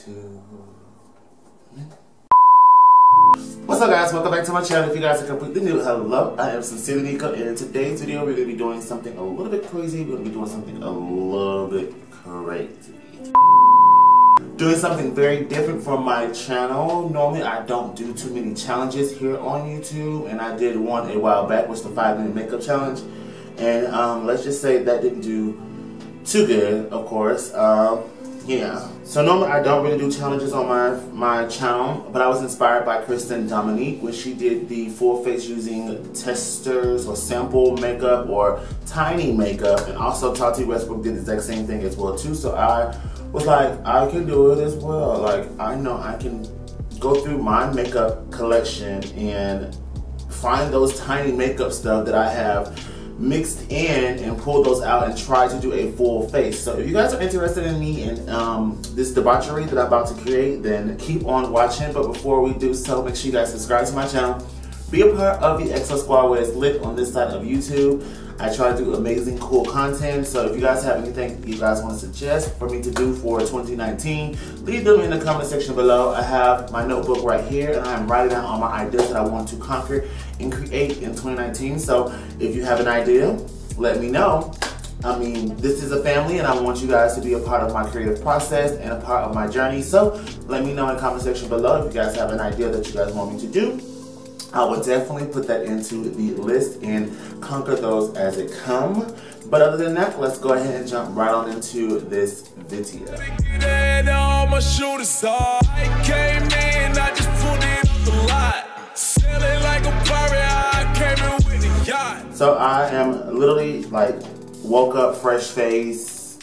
YouTube. What's up, guys? Welcome back to my channel. If you guys are completely new, hello. I am Sincerely Niko, and in today's video we're going to be doing something a little bit crazy. We're going to be doing something a little bit crazy. Doing something very different from my channel. Normally I don't do too many challenges here on YouTube, and I did one a while back, which was the 5-minute makeup challenge. And let's just say that didn't do too good, of course. Yeah. So normally I don't really do challenges on my channel, but I was inspired by Dominican when she did the full face using testers or sample makeup or tiny makeup, and also Tati Westbrook did the exact same thing as well too. So I was like, I can do it as well. Like, I know I can go through my makeup collection and find those tiny makeup stuff that I have mixed in and pull those out and try to do a full face. So if you guys are interested in me and this debauchery that I'm about to create, then keep on watching. But before we do so, make sure you guys subscribe to my channel. Be a part of the XO Squad, where it's lit on this side of YouTube. I try to do amazing, cool content. So if you guys have anything you guys want to suggest for me to do for 2019, leave them in the comment section below. I have my notebook right here, and I am writing down all my ideas that I want to conquer and create in 2019. So if you have an idea, let me know. I mean, this is a family, and I want you guys to be a part of my creative process and a part of my journey. So let me know in the comment section below if you guys have an idea that you guys want me to do. I will definitely put that into the list and conquer those as it come. But other than that, let's go ahead and jump right on into this video. So I am literally like woke up fresh face,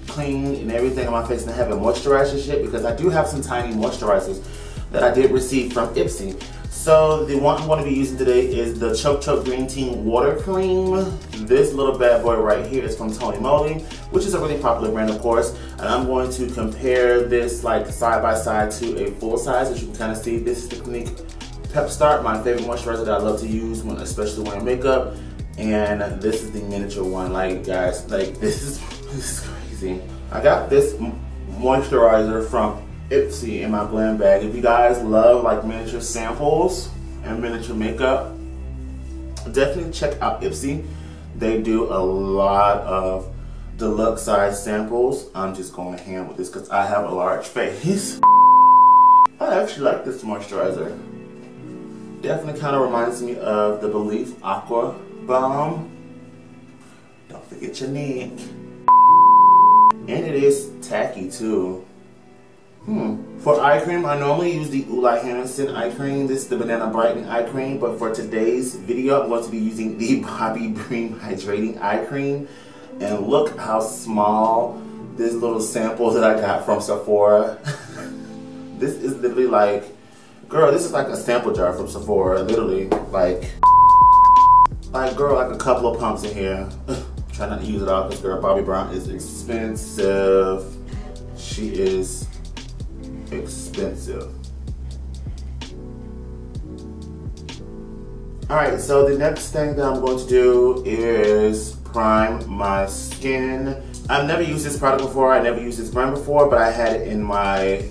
clean and everything on my face, and I haven't moisturized this shit because I do have some tiny moisturizers that I did receive from Ipsy. So the one I'm going to be using today is the Choke Green Tea Water Cream. This little bad boy right here is from Tony Moly, which is a really popular brand, of course. And I'm going to compare this like side by side to a full size. As you can kind of see, this is the Clinique Pep Start, my favorite moisturizer that I love to use when, especially wearing makeup. And this is the miniature one. Like, guys, like this is crazy. I got this moisturizer from Ipsy in my blend bag. If you guys love like miniature samples and miniature makeup, definitely check out Ipsy. They do a lot of deluxe size samples. I'm just going ham with this because I have a large face. I actually like this moisturizer. Definitely kind of reminds me of the Belief Aqua Bomb. Don't forget your neck. And it is tacky too. For eye cream, I normally use the Ulta Henderson eye cream. This is the Banana Brightening eye cream, but for today's video, I'm going to be using the Bobbi Brown Hydrating eye cream. And look how small this little sample that I got from Sephora. This is literally like, girl, this is like a sample jar from Sephora, literally. Like girl, like a couple of pumps in here. Try not to use it all because, girl, Bobbi Brown is expensive. She is expensive. Alright, so the next thing that I'm going to do is prime my skin. I've never used this product before, I never used this brand before, but I had it in my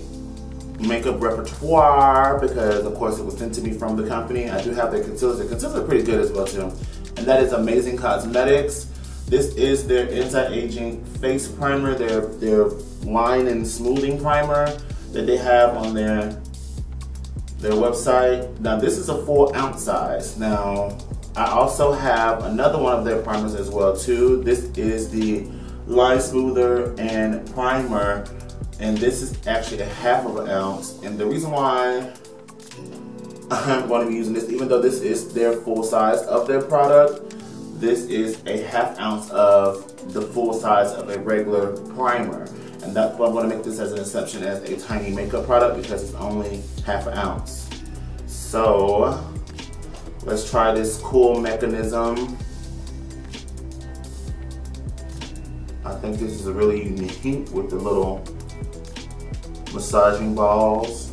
makeup repertoire because of course it was sent to me from the company. I do have their concealers. Their concealers are pretty good as well too. And that is Amazing Cosmetics. This is their anti-aging face primer, their line and smoothing primer that they have on their website. Now this is a 4-ounce size. Now I also have another one of their primers as well too. This is the Line Smoother and Primer, and this is actually a 1/2 ounce. And the reason why I'm going to be using this, even though this is their full size of their product, this is a 1/2 ounce of the full size of a regular primer. And that's why I'm going to make this as an exception as a tiny makeup product, because it's only 1/2 ounce. So let's try this cool mechanism. I think this is really unique with the little massaging balls.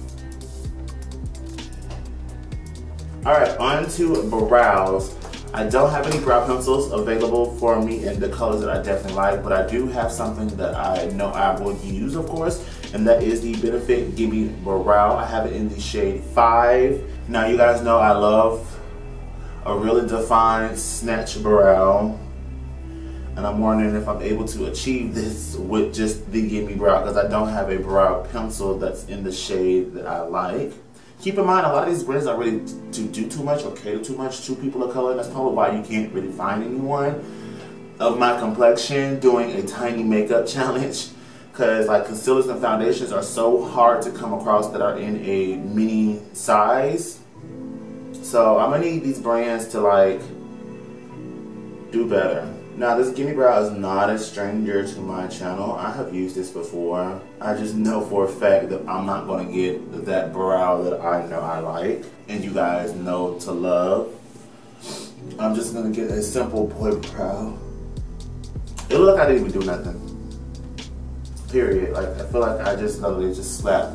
Alright, on to brows. I don't have any brow pencils available for me in the colors that I definitely like, but I do have something that I know I will use, of course, and that is the Benefit Gimme Brow. I have it in the shade 5. Now you guys know I love a really defined snatch brow, and I'm wondering if I'm able to achieve this with just the Gimme Brow, because I don't have a brow pencil that's in the shade that I like. Keep in mind, a lot of these brands are really to do too much or cater too much to people of color, and that's probably why you can't really find anyone of my complexion doing a tiny makeup challenge, because like concealers and foundations are so hard to come across that are in a mini size. So I'm gonna need these brands to like do better. Now this Gimme Brow is not a stranger to my channel. I have used this before. I just know for a fact that I'm not gonna get that brow that I know I like and you guys know to love. I'm just gonna get a simple boy brow. It looked like I didn't even do nothing. Period. Like I feel like I just literally just slapped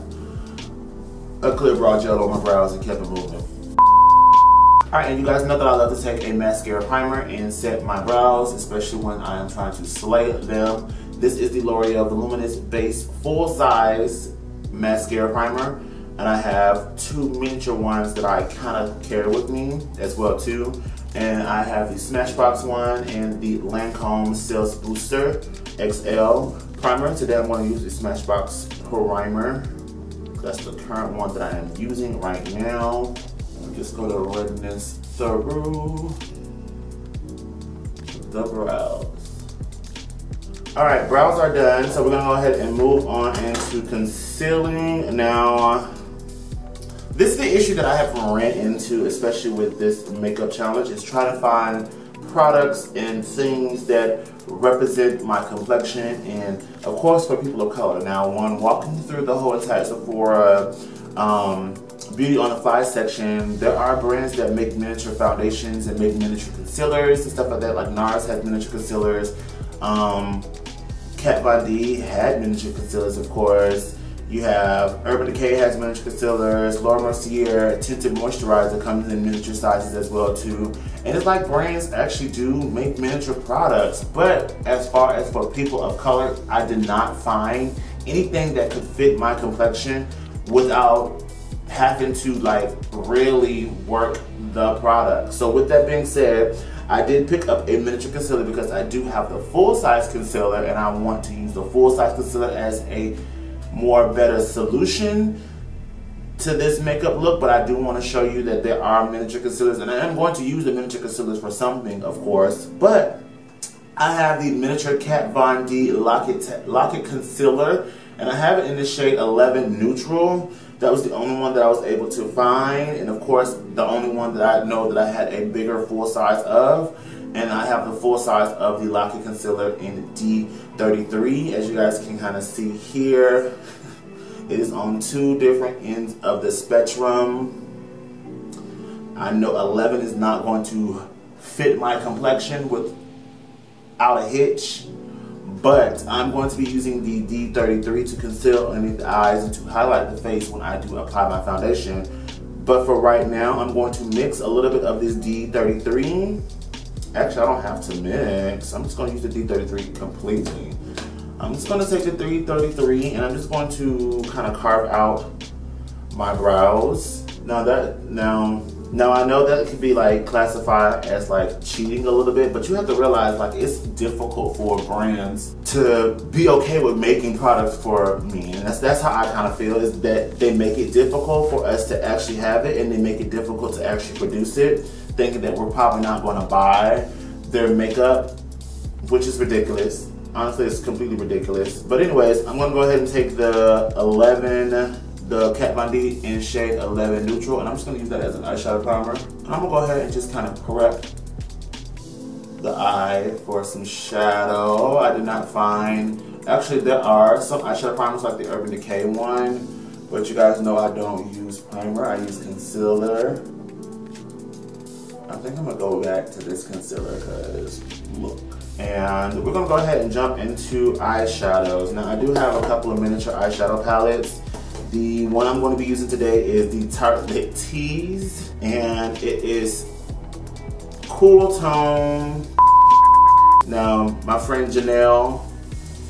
a clear brow gel on my brows and kept it moving. Alright, and you guys know that I love to take a mascara primer and set my brows, especially when I am trying to slay them. This is the L'Oreal Voluminous Base Full Size Mascara Primer, and I have 2 miniature ones that I kind of carry with me as well too. And I have the Smashbox one and the Lancome Sales Booster XL primer. Today I'm going to use the Smashbox primer. That's the current one that I am using right now. Just go to redness through the brows. Alright, brows are done, so we're gonna go ahead and move on into concealing. Now, this is the issue that I have ran into, especially with this makeup challenge, is trying to find products and things that represent my complexion and of course for people of color. Now, when walking through the whole entire Sephora Beauty on the Fly section, there are brands that make miniature foundations and make miniature concealers and stuff like that. Like NARS has miniature concealers. Kat Von D had miniature concealers, of course. You have Urban Decay has miniature concealers. Laura Mercier tinted moisturizer comes in miniature sizes as well too. And it's like brands actually do make miniature products, but as far as for people of color, I did not find anything that could fit my complexion without having to like really work the product. So with that being said, I did pick up a miniature concealer because I do have the full-size concealer and I want to use the full-size concealer as a more better solution to this makeup look, but I do want to show you that there are miniature concealers, and I am going to use the miniature concealers for something, of course, but I have the miniature Kat Von D Lock-It Concealer, and I have it in the shade 11 Neutral. That was the only one that I was able to find, and of course the only one that I know that I had a bigger full size of, and I have the full size of the Lock-It Concealer in D33. As you guys can kind of see here, it is on 2 different ends of the spectrum. I know 11 is not going to fit my complexion without a hitch, but I'm going to be using the D33 to conceal underneath the eyes and to highlight the face when I do apply my foundation. But for right now, I'm going to mix a little bit of this D33. Actually, I don't have to mix. I'm just going to use the D33 completely. I'm just going to take the D33 and I'm just going to kind of carve out my brows. Now I know that could be like classified as like cheating a little bit, but you have to realize like it's difficult for brands to be okay with making products for me, and that's how I kind of feel, is that they make it difficult for us to actually have it, and they make it difficult to actually produce it, thinking that we're probably not going to buy their makeup, which is ridiculous. Honestly, it's completely ridiculous. But anyways, I'm going to go ahead and take the Kat Von D in shade 11 Neutral, and I'm just going to use that as an eyeshadow primer. And I'm going to go ahead and just kind of prep the eye for some shadow. I did not find, actually there are some eyeshadow primers like the Urban Decay one, but you guys know I don't use primer, I use concealer. I think I'm going to go back to this concealer because look. And we're going to go ahead and jump into eyeshadows. Now I do have a couple of miniature eyeshadow palettes. The one I'm going to be using today is the Tartelette Tease, and it is Cool Tone. Now, my friend Janelle,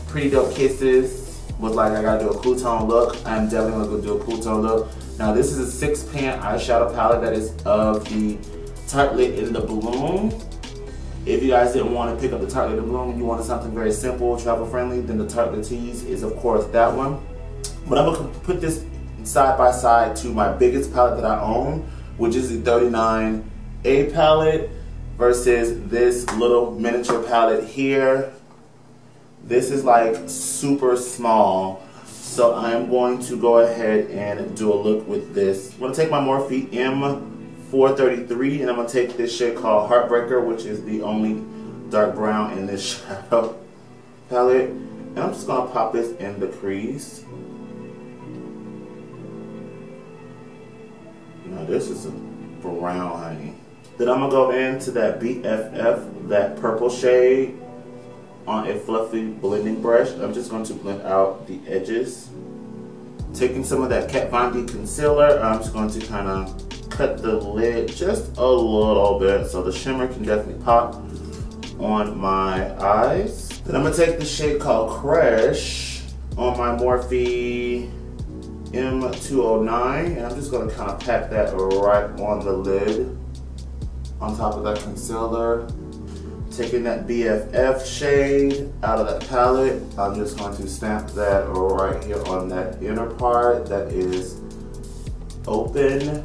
Pretty Dope Kisses, was like, I gotta do a cool tone look. I'm definitely gonna go do a cool tone look. Now this is a 6-pan eyeshadow palette that is of the Tartelette in the Bloom. If you guys didn't want to pick up the Tartelette in the Bloom, you wanted something very simple, travel friendly, then the Tartelette Tease is of course that one. But I'm gonna put this side by side to my biggest palette that I own, which is the 39A palette, versus this little miniature palette here. This is like super small, so I am going to go ahead and do a look with this. I'm going to take my Morphe M433 and I'm going to take this shade called Heartbreaker, which is the only dark brown in this shadow palette, and I'm just going to pop this in the crease. Now this is a brown, honey. Then I'm going to go into that BFF, that purple shade, on a fluffy blending brush. I'm just going to blend out the edges. Taking some of that Kat Von D concealer, I'm just going to kind of cut the lid just a little bit so the shimmer can definitely pop on my eyes. Then I'm going to take the shade called Crash on my Morphe M209, and I'm just going to kind of pack that right on the lid on top of that concealer. Taking that BFF shade out of that palette, I'm just going to stamp that right here on that inner part that is open.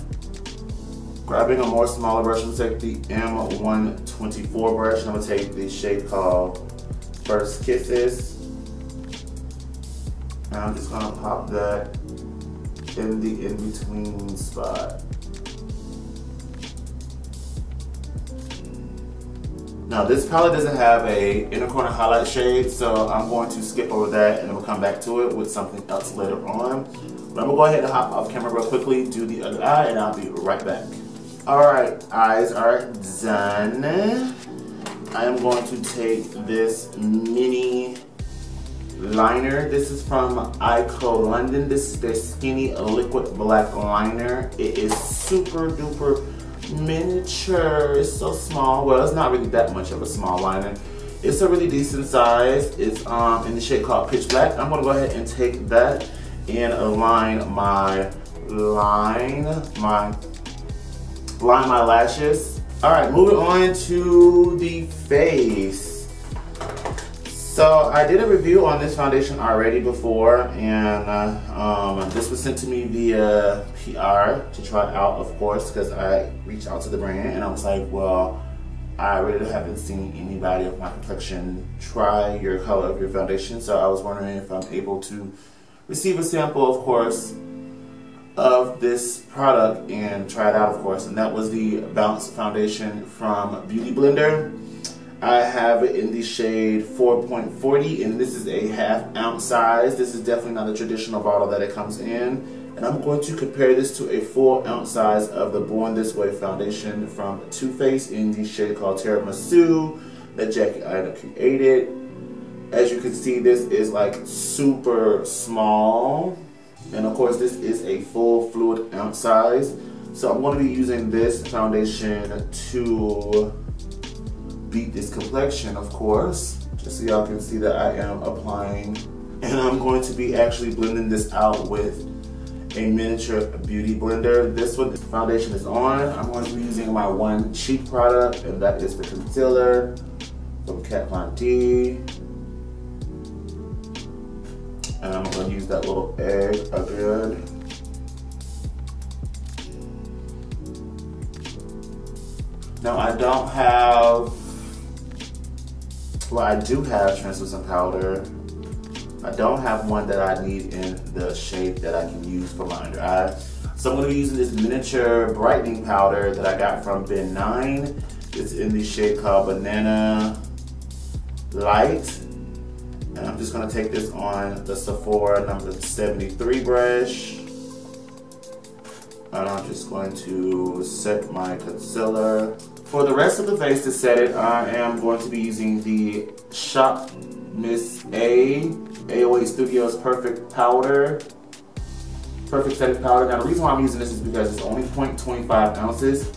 Grabbing a more smaller brush, I'm going to take the M124 brush, and I'm going to take the shade called First Kisses. And I'm just going to pop that in the in-between spot. Now this palette doesn't have a inner corner highlight shade, so I'm going to skip over that and then we'll come back to it with something else later on. But I'm gonna go ahead and hop off camera real quickly, do the other eye, and I'll be right back. Alright, eyes are done. I am going to take this mini liner. This is from Ico London. This is their skinny liquid black liner. It is super duper miniature. It's so small. Well, it's not really that much of a small liner. It's a really decent size. It's in the shade called Pitch Black. I'm gonna go ahead and take that and align my my lashes. All right, moving on to the face. So I did a review on this foundation already before, and this was sent to me via PR to try it out, of course, because I reached out to the brand and I was like, well, I really haven't seen anybody of my complexion try your color of your foundation, so I was wondering if I'm able to receive a sample, of course, of this product and try it out, of course. And that was the Bounce Foundation from Beauty Blender. I have it in the shade 4.40, and this is a ½ ounce size. This is definitely not the traditional bottle that it comes in. And I'm going to compare this to a full ounce size of the Born This Way foundation from Too Faced in the shade called Tiramisu that Jackie Aina created. As you can see, this is like super small. And of course, this is a full fluid ounce size. So I'm going to be using this foundation to beat this complexion, of course, just so y'all can see that I am applying. And I'm going to be actually blending this out with a miniature beauty blender. This one, this foundation is on. I'm going to be using my one cheek product, and that is the concealer from Kat Von D. And I'm going to use that little egg again. Now I don't have, well, I do have translucent powder. I don't have one that I need in the shade that I can use for my under eye. So I'm going to be using this miniature brightening powder that I got from Ben 9. It's in the shade called Banana Light. And I'm just going to take this on the Sephora number 73 brush. And I'm just going to set my concealer. For the rest of the face to set it, I am going to be using the Shop Miss A AOA Studios Perfect Powder. Perfect Setting Powder. Now the reason why I'm using this is because it's only 0.25 ounces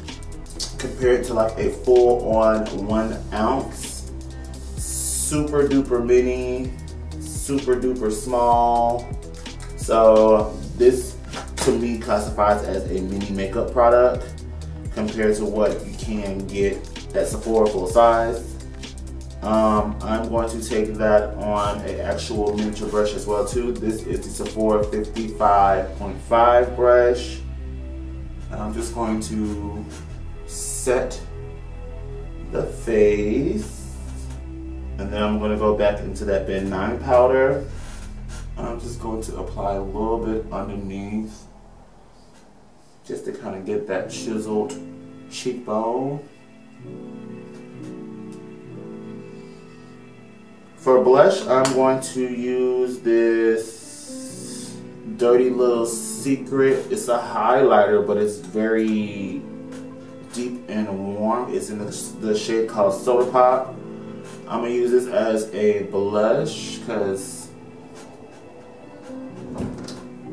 compared to like a full on 1 ounce. Super duper mini, super duper small. So this to me classifies as a mini makeup product compared to what you can get at Sephora full size. I'm going to take that on an actual miniature brush as well too. This is the Sephora 55.5 brush. And I'm just going to set the face, and then I'm going to go back into that Ben 9 powder. I'm just going to apply a little bit underneath just to kind of get that chiseled cheekbone. For blush, I'm going to use this Dirty Little Secret. It's a highlighter, but it's very deep and warm. It's in the shade called Soda Pop. I'm going to use this as a blush because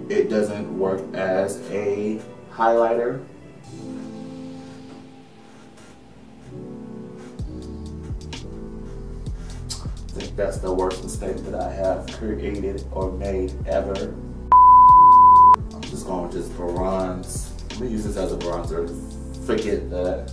it doesn't work as a highlighter. I think that's the worst mistake that I have created or made ever. I'm just going to just bronze. I'm going to use this as a bronzer. Forget that.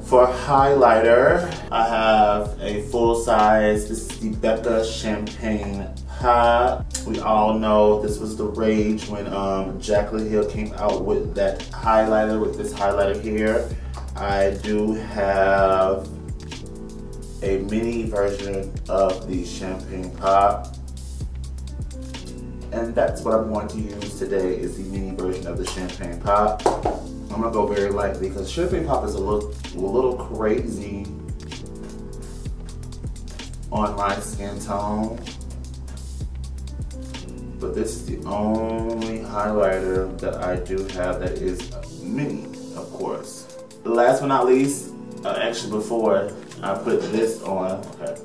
For highlighter, I have a full size. This is the Becca Champagne Pop. We all know this was the rage when Jaclyn Hill came out with that highlighter, with this highlighter here. I do have a mini version of the Champagne Pop, and that's what I'm going to use today, is the mini version of the Champagne Pop. I'm gonna go very lightly because Champagne Pop is a little crazy on my skin tone, but this is the only highlighter that I do have that is mini, of course. Last but not least, actually before I put this on, okay,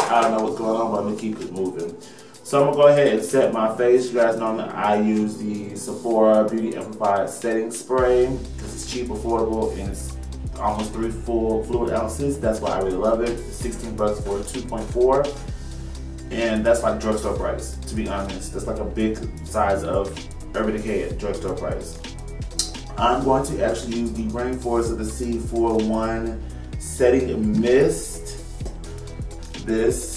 I don't know what's going on, but I'm gonna keep it moving. So I'm gonna go ahead and set my face. You guys know that I use the Sephora Beauty Amplified Setting Spray because it's cheap, affordable, and it's almost 3 full fluid ounces. That's why I really love it. It's 16 bucks for 2.4, and that's like drugstore price, to be honest. That's like a big size of Urban Decay at drugstore price. I'm going to actually use the Rainforest of the Sea 4-in-1 Setting Mist. This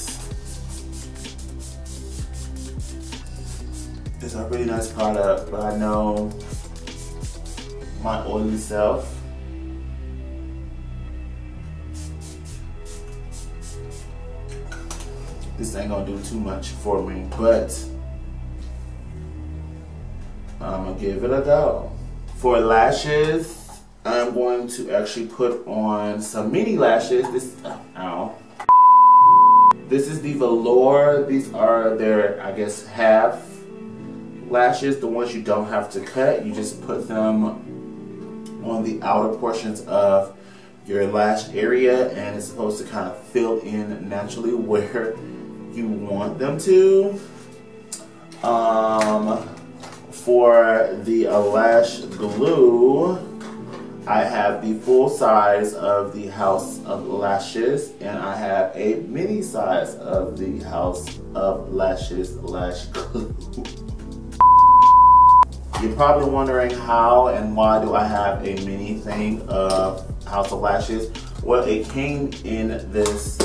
is a really nice product, but I know my oily self. This ain't gonna do too much for me, but I'm gonna give it a go. For lashes, I'm going to actually put on some mini lashes. This is the Velour. These are their, I guess, half lashes, the ones you don't have to cut. You just put them on the outer portions of your lash area, and it's supposed to kind of fill in naturally where you want them to. For the lash glue, I have the full size of the House of Lashes, and I have a mini size of the House of Lashes lash glue. You're probably wondering how and why do I have a mini thing of House of Lashes. Well, it came in this.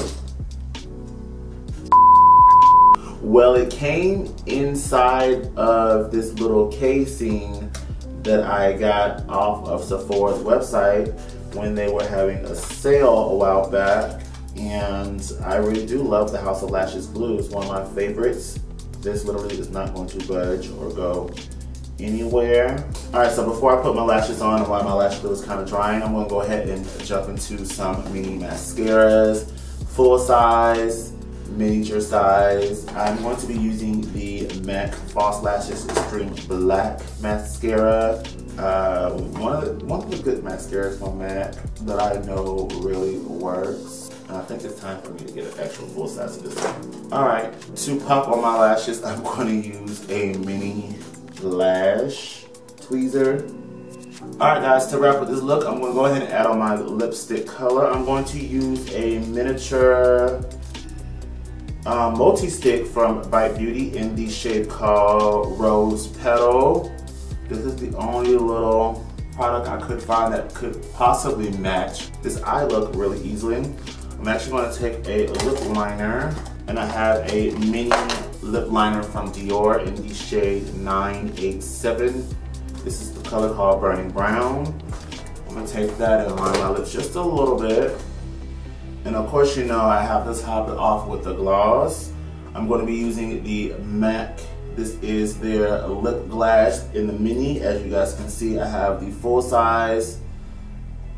Well, it came inside of this little casing that I got off of Sephora's website when they were having a sale a while back. And I really do love the House of Lashes glue. It's one of my favorites. This literally is not going to budge or go anywhere. Alright, so before I put my lashes on and while my lash glue is kind of drying, I'm going to go ahead and jump into some mini mascaras. Full size, miniature size. I'm going to be using the MAC False Lashes Extreme Black Mascara. One of the good mascaras from MAC that I know really works. I think it's time for me to get an actual full size of this one. Alright, to pop on my lashes, I'm going to use a mini lash tweezer. Alright guys, to wrap up this look, I'm going to go ahead and add on my lipstick color. I'm going to use a miniature multi-stick from Bite Beauty in the shade called Rose Petal. This is the only little product I could find that could possibly match this eye look really easily. I'm actually going to take a lip liner, and I have a mini lip liner from Dior in the shade 987. This is the color called Burning Brown. I'm going to take that and line my lips just a little bit. And of course, you know, I have to top it off with the gloss. I'm going to be using the MAC. This is their lip glass in the mini. As you guys can see, I have the full size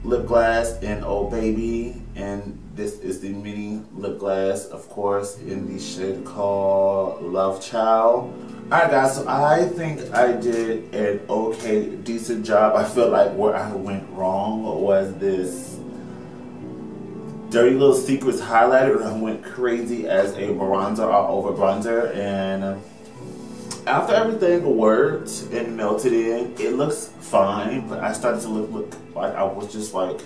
lip glass in Oh Baby, and this is the mini lip glass, of course, in the shade called Love Child. Alright guys, so I think I did an okay, decent job. I feel like where I went wrong was this Dirty Little Secrets highlighter. I went crazy as a bronzer all over bronzer, and after everything worked and melted in, it looks fine, but I started to look like I was just like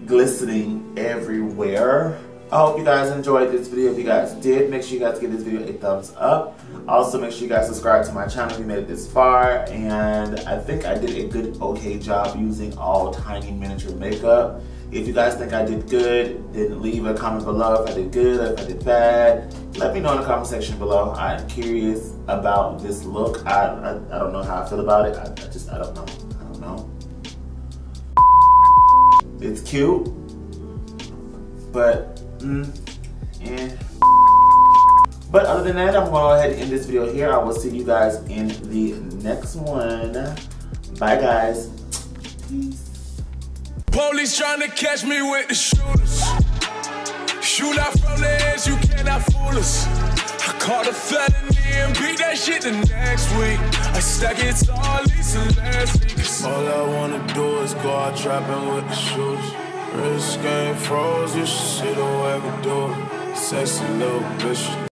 glistening everywhere. I hope you guys enjoyed this video. If you guys did, make sure you guys give this video a thumbs up. Also, make sure you guys subscribe to my channel if you made it this far. And I think I did a good, okay job using all tiny miniature makeup. If you guys think I did good, then leave a comment below if I did good or if I did bad. Let me know in the comment section below. I'm curious about this look. I don't know how I feel about it. I don't know. I don't know. It's cute, but But other than that, I'm going to go ahead and end this video here. I will see you guys in the next one. Bye, guys. Peace. Police trying to catch me with the shooters. Shoot out from the edge, you cannot fool us. I caught a felony and beat that shit the next week. I stack it tall, Lisa last week. All I wanna do is go out trapping with the shooters. Wrist game froze, you should see the way we do it. Sexy little bitch.